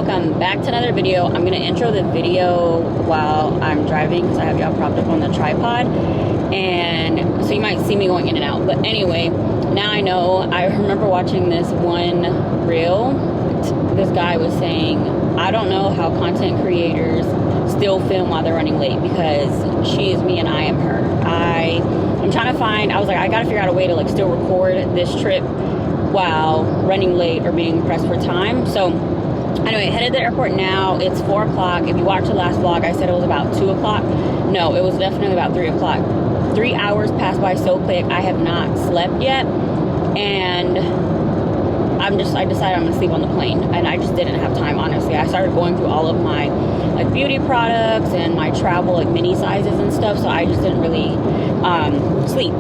welcome back to another video. I'm gonna intro the video while I'm driving because I have y'all propped up on the tripod, and so you might see me going in and out. But anyway, now I know. I remember watching this one reel. This guy was saying, I don't know how content creators still film while they're running late, because she is me and I am her. I'm trying to find, I was like, I gotta figure out a way to like still record this trip while running late or being pressed for time. So anyway, headed to the airport now. It's 4 o'clock. If you watched the last vlog, I said it was about 2 o'clock. No, it was definitely about 3 o'clock. 3 hours passed by so quick. I have not slept yet, and I decided I'm gonna sleep on the plane, and I just didn't have time, honestly. I started going through all of my like beauty products and my travel like mini sizes and stuff, so I just didn't really sleep.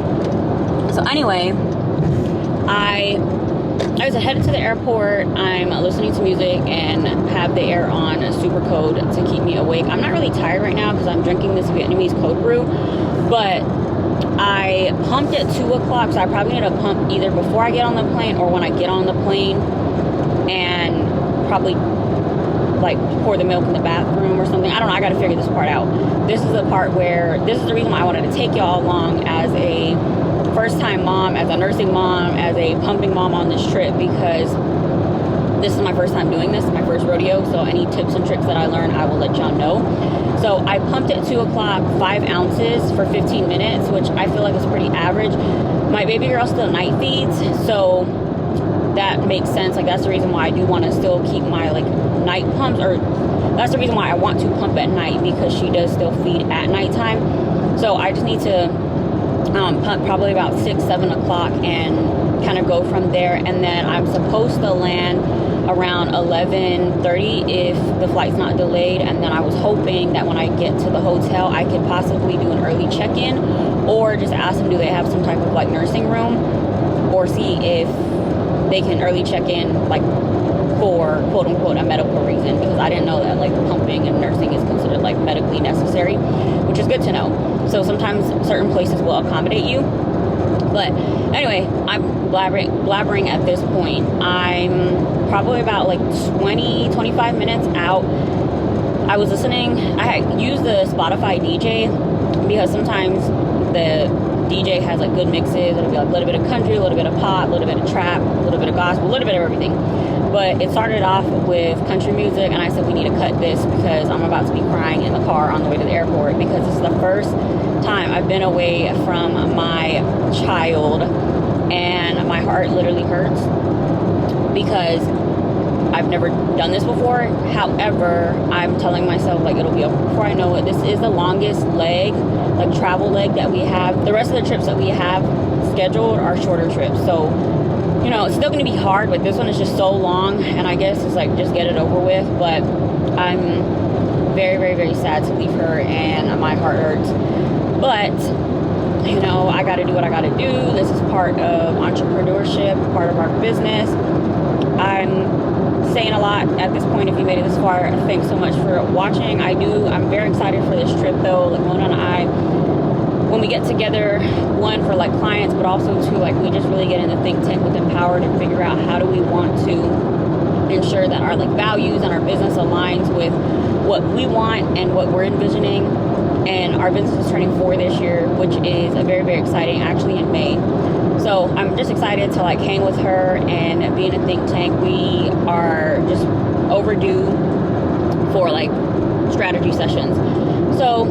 So anyway, I was headed to the airport. I'm listening to music and have the air on a super code to keep me awake. I'm not really tired right now because I'm drinking this Vietnamese cold brew, but I pumped at 2 o'clock, so I probably need to pump either before I get on the plane or when I get on the plane, and probably like pour the milk in the bathroom or something. I don't know. I got to figure this part out. This is the part where, this is the reason why I wanted to take y'all along as a first-time mom, as a nursing mom, as a pumping mom on this trip, because this is my first time doing this, my first rodeo. So any tips and tricks that I learn, I will let y'all know. So I pumped at 2 o'clock, 5 ounces for 15 minutes, which I feel like is pretty average. My baby girl still night feeds, so that makes sense. Like, that's the reason why I do want to still keep my like night pumps, or that's the reason why I want to pump at night, because she does still feed at nighttime. So I just need to pump probably about 6-7 o'clock and kind of go from there. And then I'm supposed to land around 11:30 if the flight's not delayed. And then I was hoping that when I get to the hotel, I could possibly do an early check-in, or just ask them, do they have some type of like nursing room, or see if they can early check in like for quote unquote a medical reason, because I didn't know that like pumping and nursing is considered like medically necessary, which is good to know. So sometimes certain places will accommodate you. But anyway, I'm blabbering at this point. I'm probably about like 20-25 minutes out. I was listening, I had used the Spotify DJ, because sometimes the DJ has like good mixes. It'll be like a little bit of country, a little bit of pop, a little bit of trap, a little bit of gospel, a little bit of everything. But it started off with country music, and I said we need to cut this because I'm about to be crying in the car on the way to the airport, because this is the first time I've been away from my child, and my heart literally hurts because I've never done this before. However, I'm telling myself like it'll be over before I know it. This is the longest leg, like travel leg, that we have. The rest of the trips that we have scheduled are shorter trips, so you know, it's still going to be hard, but this one is just so long, and I guess it's like just get it over with. But I'm very, very, very sad to leave her, and my heart hurts. But you know, I got to do what I got to do. This is part of entrepreneurship, part of our business. I'm saying a lot at this point. If you made it this far, thanks so much for watching. I'm very excited for this trip though. Like Mona and I, when we get together, one, for like clients, but also two, like we just really get in the think tank with Empowered and figure out how do we want to ensure that our like values and our business aligns with what we want and what we're envisioning. And our business is turning 4 this year, which is a very, very exciting, actually in May. So I'm just excited to like hang with her and be in a think tank. We are just overdue for like strategy sessions. So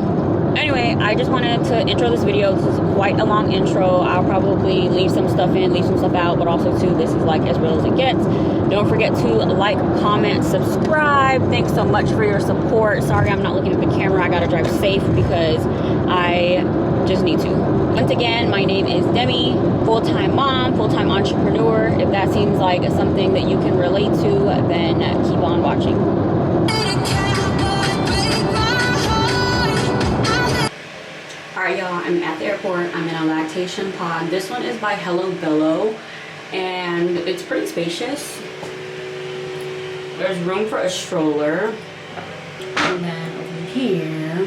anyway, I just wanted to intro this video. This is quite a long intro. I'll probably leave some stuff in, leave some stuff out, but also too, this is like as real as it gets. Don't forget to like, comment, subscribe. Thanks so much for your support. Sorry I'm not looking at the camera. I gotta drive safe because I just need to. Once again, my name is Demi, full-time mom, full-time entrepreneur. If that seems like something that you can relate to, then keep on watching. Alright y'all, I'm at the airport. I'm in a lactation pod. This one is by Hello Bello, and it's pretty spacious. There's room for a stroller. And then over here,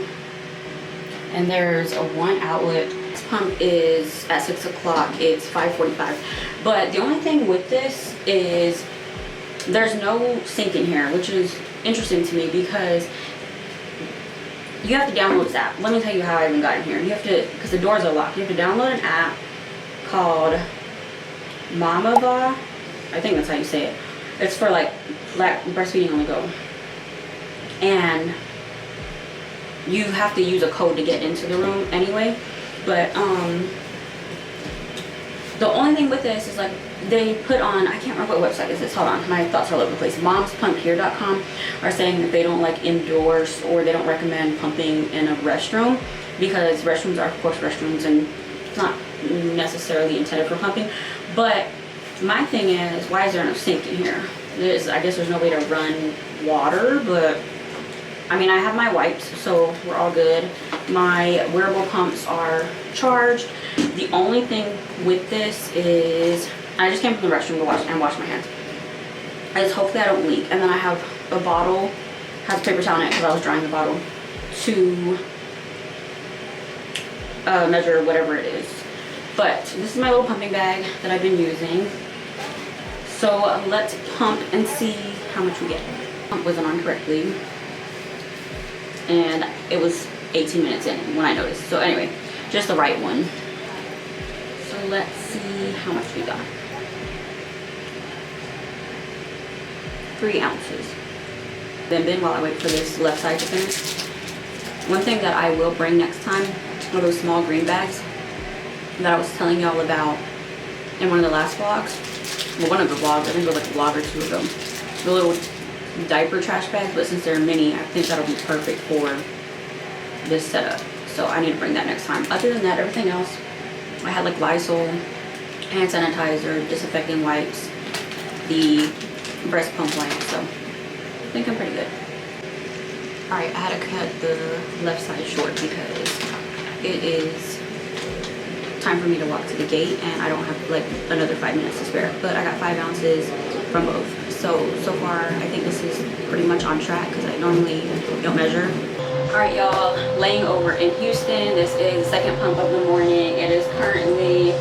and there's a one outlet. This pump is at 6 o'clock. It's 5:45. But the only thing with this is there's no sink in here, which is interesting to me because you have to download this app. Let me tell you how I even got in here. You have to, because the doors are locked, you have to download an app called mamava. I think that's how you say it. It's for like breastfeeding on the go. And you have to use a code to get into the room anyway. But the only thing with this is like they put on, I can't remember what website is this, hold on, my thoughts are all over the place. Momspumphere.com are saying that they don't like endorse or they don't recommend pumping in a restroom because restrooms are of course restrooms and it's not necessarily intended for pumping. But my thing is, why is there no sink in here? I guess there's no way to run water, but I mean, I have my wipes, so we're all good. My wearable pumps are charged. The only thing with this is, I just came from the restroom to wash my hands. I just hope that I don't leak. And then I have a bottle, has a paper towel in it because I was drying the bottle, to measure whatever it is. But this is my little pumping bag that I've been using. So let's pump and see how much we get. Pump wasn't on correctly. And it was 18 minutes in when I noticed. So anyway, just the right one. So let's see how much we got. 3 ounces. Then while I wait for this left side to finish. One thing that I will bring next time are those small green bags that I was telling y'all about in one of the last vlogs. Well, one of the vlogs, I think it was like a vlog or 2 ago. The little diaper trash bags, but since they're mini, I think that'll be perfect for this setup. So I need to bring that next time. Other than that, everything else, I had like Lysol, hand sanitizer, disinfecting wipes, the breast pump wipe, so I think I'm pretty good. Alright, I had to cut the left side short because it is time for me to walk to the gate and I don't have like another 5 minutes to spare. But I got 5 ounces from both. So far, I think this is pretty much on track because I normally don't measure. All right, y'all, laying over in Houston. This is the second pump of the morning. It is currently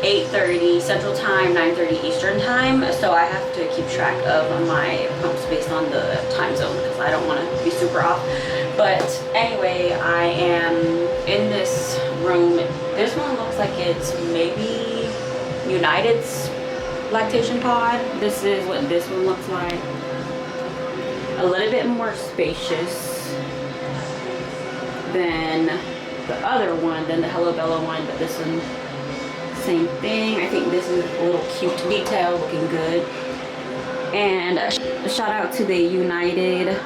8:30 Central Time, 9:30 Eastern Time. So I have to keep track of my pumps based on the time zone because I don't want to be super off. But anyway, I am in this room. This one looks like it's maybe United's lactation pod. This is what this one looks like. A little bit more spacious than the other one, than the Hello Bella one, but this one, same thing. I think this is a little cute detail, looking good. And a shout out to the United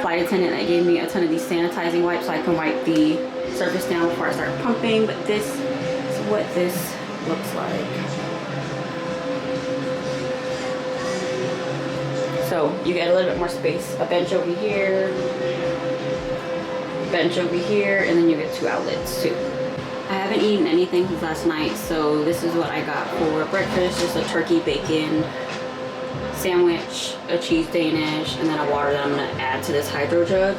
flight attendant that gave me a ton of these sanitizing wipes so I can wipe the surface down before I start pumping. But this is what this looks like. So you get a little bit more space, a bench over here, bench over here, and then you get 2 outlets too. I haven't eaten anything since last night, so this is what I got for breakfast. Just a turkey bacon sandwich, a cheese Danish, and then a water that I'm gonna add to this hydro jug.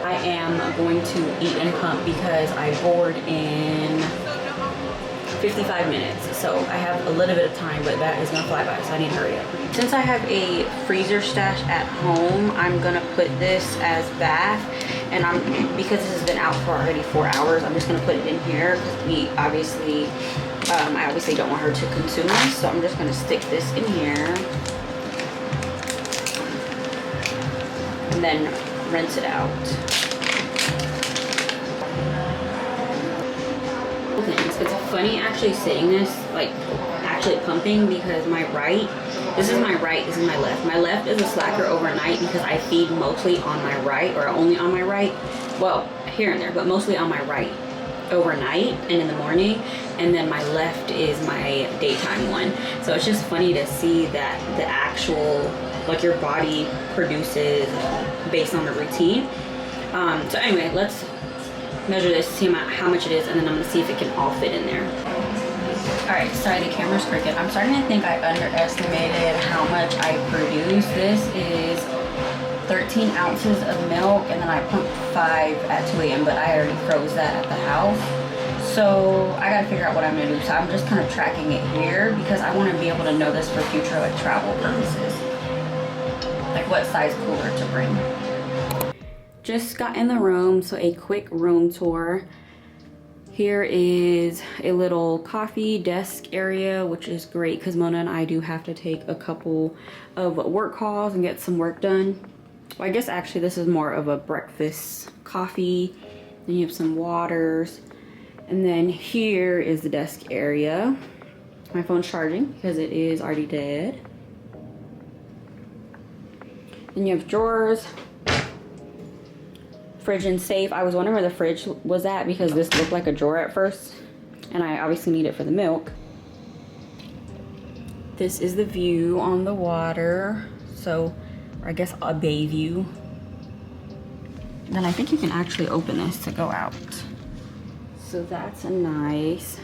I am going to eat and pump because I board in 55 minutes, so I have a little bit of time, but that is gonna fly by, so I need to hurry up. Since I have a freezer stash at home, I'm gonna put this as bath, and because this has been out for already 4 hours, I'm just gonna put it in here because I obviously don't want her to consume this, so I'm just gonna stick this in here and then rinse it out. It's funny actually saying this, like actually pumping, because this is my right, this is my left. My left is a slacker overnight because I feed mostly on my right, or only on my right. Well, here and there, but mostly on my right overnight and in the morning. And then my left is my daytime one. So it's just funny to see that the actual, like your body produces based on the routine. So anyway, let's measure this, see how much it is, and then I'm gonna see if it can all fit in there. All right, sorry, the camera's crooked. I'm starting to think I underestimated how much I produce. This is 13 ounces of milk, and then I pumped 5 at 2 a.m., but I already froze that at the house. So I gotta figure out what I'm gonna do. So I'm just kind of tracking it here because I wanna be able to know this for future like travel purposes. what size cooler to bring. Just got in the room, so a quick room tour. Here is a little coffee desk area, which is great because Mona and I do have to take a couple of work calls and get some work done. Well, I guess actually this is more of a breakfast coffee. Then you have some waters. And then here is the desk area. My phone's charging because it is already dead. Then you have drawers, fridge and safe. I was wondering where the fridge was at because this looked like a drawer at first, and I obviously need it for the milk. This is the view on the water, so, or I guess a bay view. Then I think you can actually open this to go out. So that's a nice.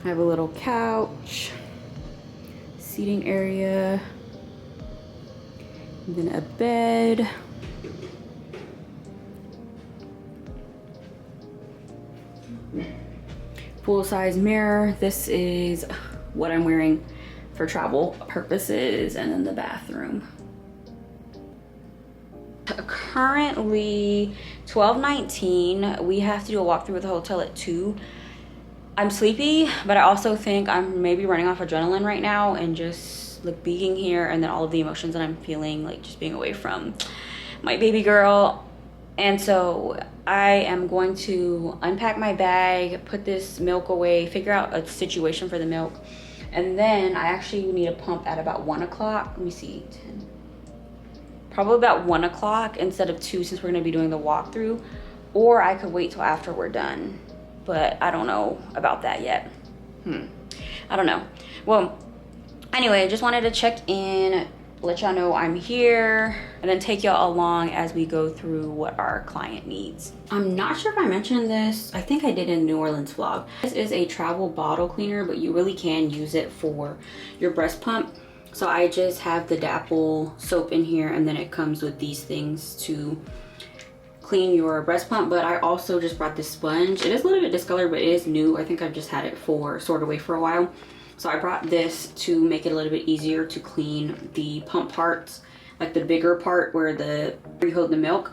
I have a little couch, seating area, and then a bed. Full-size mirror. This is what I'm wearing for travel purposes, and then the bathroom. Currently 12:19. We have to do a walkthrough with the hotel at 2. I'm sleepy, but I also think I'm maybe running off adrenaline right now, and just like being here and then all of the emotions that I'm feeling, like just being away from my baby girl. And so I am going to unpack my bag, put this milk away, figure out a situation for the milk, and then I actually need a pump at about 1 o'clock. Let me see, 10. Probably about 1 o'clock instead of 2, since we're gonna be doing the walkthrough, or I could wait till after we're done, but I don't know about that yet. I don't know. Well, anyway, I just wanted to check in, let y'all know I'm here, and then take y'all along as we go through what our client needs. I'm not sure if I mentioned this. I think I did in New Orleans vlog. This is a travel bottle cleaner, but you really can use it for your breast pump. So I just have the Dapple soap in here, and then it comes with these things to clean your breast pump. But I also just brought this sponge. It is a little bit discolored, but it is new. I think I've just had it stored away for a while. So I brought this to make it a little bit easier to clean the pump parts, like the bigger part where you hold the milk.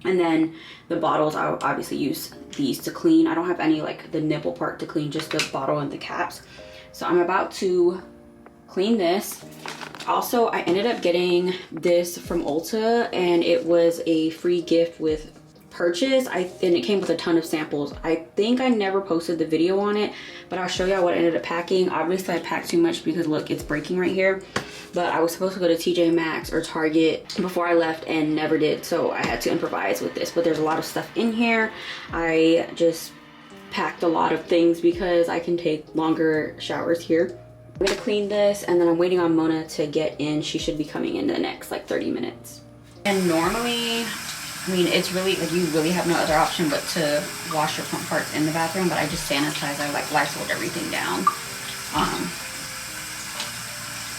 And then the bottles, I'll obviously use these to clean. I don't have any like the nipple part to clean, just the bottle and the caps. So I'm about to clean this. Also, I ended up getting this from Ulta, and it was a free gift with purchase. And it came with a ton of samples. I think I never posted the video on it, but I'll show y'all what I ended up packing. Obviously I packed too much because look, it's breaking right here. But I was supposed to go to TJ Maxx or Target before I left and never did, so I had to improvise with this. But there's a lot of stuff in here. I just packed a lot of things because I can take longer showers here. I'm gonna clean this, and then I'm waiting on Mona to get in. She should be coming in the next like 30 minutes. And normally, I mean, it's really like you really have no other option but to wash your pump parts in the bathroom, but I just sanitized. I like Lysoled everything down.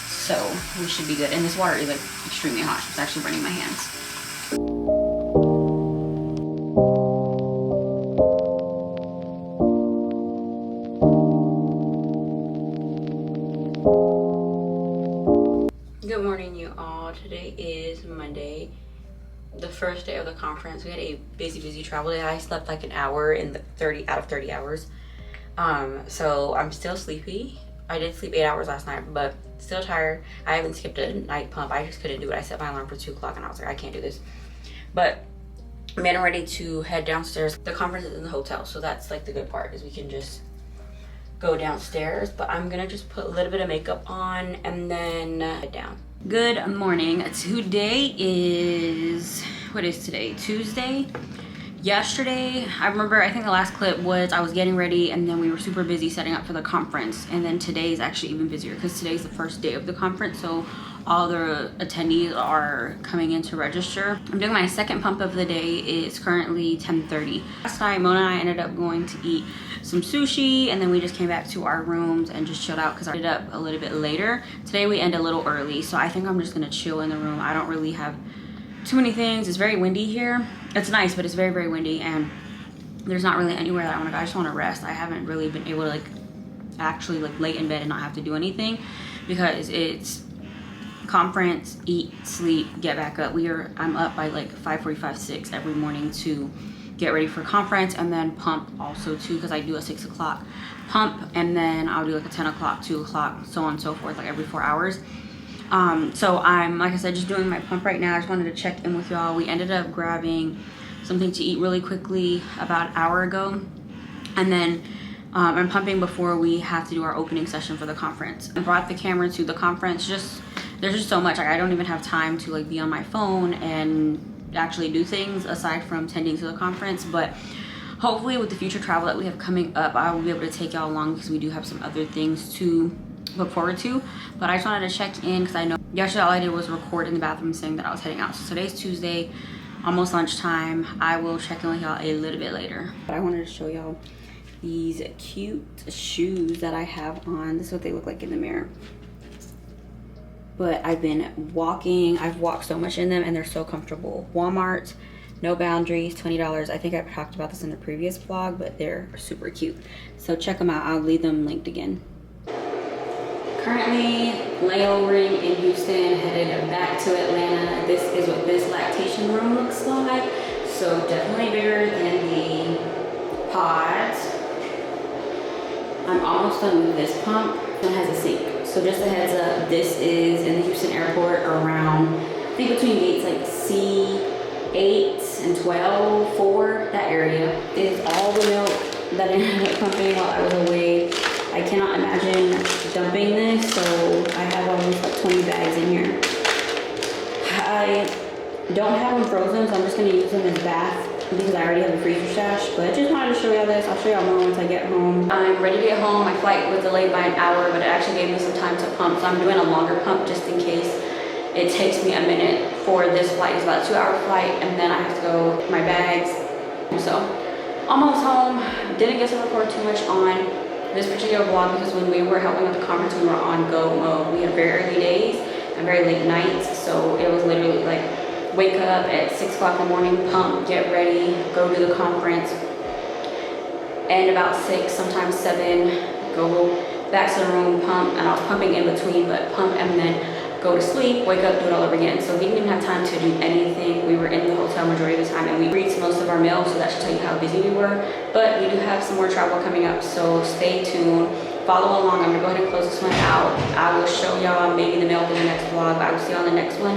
So we should be good. And this water is like extremely hot. It's actually burning my hands. Good morning, you all. Today is Monday, the first day of the conference. We had a busy travel day. I slept like an hour in the 30 out of 30 hours. So I'm still sleepy. I did sleep 8 hours last night, but still tired. I haven't skipped a night pump. I just couldn't do it. I set my alarm for 2 o'clock and I was like, I can't do this. But I'm getting ready to head downstairs. The conference is in the hotel, so that's like the good part, is we can just go downstairs. But I'm gonna just put a little bit of makeup on and then head down. Good morning. Today is, what is today? Tuesday? Yesterday, I remember, I think the last clip was I was getting ready and then we were super busy setting up for the conference. And then today is actually even busier because today's the first day of the conference. So all the attendees are coming in to register. I'm doing my second pump of the day. It's currently 10:30. Last night, Mona and I ended up going to eat some sushi, and then we just came back to our rooms and just chilled out because I ended up a little bit later. Today we end a little early, so I think I'm just gonna chill in the room. I don't really have too many things. It's very windy here. It's nice, but it's very windy, and there's not really anywhere that I want to go. I just want to rest. I haven't really been able to like actually like lay in bed and not have to do anything because it's conference, eat, sleep, get back up. I'm up by like 5:45, 6 every morning to get ready for conference, and then pump also too, because I do a 6 o'clock pump, and then I'll do like a 10 o'clock, 2 o'clock, so on and so forth, like every 4 hours. So I'm, like I said, just doing my pump right now. I just wanted to check in with y'all. We ended up grabbing something to eat really quickly about an hour ago, and then I'm pumping before we have to do our opening session for the conference. I brought the camera to the conference. There's just so much. I don't even have time to like be on my phone and actually do things aside from tending to the conference. But hopefully with the future travel that we have coming up, I will be able to take y'all along, because we do have some other things to look forward to. But I just wanted to check in, because I know yesterday all I did was record in the bathroom saying that I was heading out. So today's Tuesday, almost lunchtime. I will check in with y'all a little bit later. But I wanted to show y'all these cute shoes that I have on. This is what they look like in the mirror. But I've walked so much in them, and they're so comfortable. Walmart, no boundaries, $20. I think I've talked about this in a previous vlog, but they're super cute. So check them out. I'll leave them linked again. Currently layovering in Houston, headed back to Atlanta. This is what this lactation room looks like. So definitely bigger than the pods. I'm almost done with this pump. It has a sink. So just a heads up, this is in the Houston airport around, I think between gates like C8 and 12, 4, that area. It is all the milk that I ended up pumping while I was away. I cannot imagine dumping this, so I have almost like 20 bags in here. I don't have them frozen, so I'm just gonna use them as bath, because I already have a freezer stash. But I just wanted to show y'all this. I'll show y'all more once I get home. I'm ready to get home. My flight was delayed by an hour, but it actually gave me some time to pump. So I'm doing a longer pump just in case it takes me a minute for this flight. It's about a 2-hour flight, and then I have to go get my bags. So almost home. Didn't get to record too much on this particular vlog, because when we were helping with the conference, we were on go mode. We had very early days and very late nights, so it was literally like wake up at 6 o'clock in the morning, pump, get ready, go to the conference, and about 6, sometimes 7, go back to the room, pump, and I was pumping in between, but pump and then go to sleep, wake up, do it all over again. So we didn't even have time to do anything. We were in the hotel majority of the time, and we reached most of our meals, so that should tell you how busy we were. But we do have some more travel coming up, so stay tuned. Follow along. I'm gonna go ahead and close this one out. I will show y'all maybe the milk in the next vlog, but I will see you on the next one.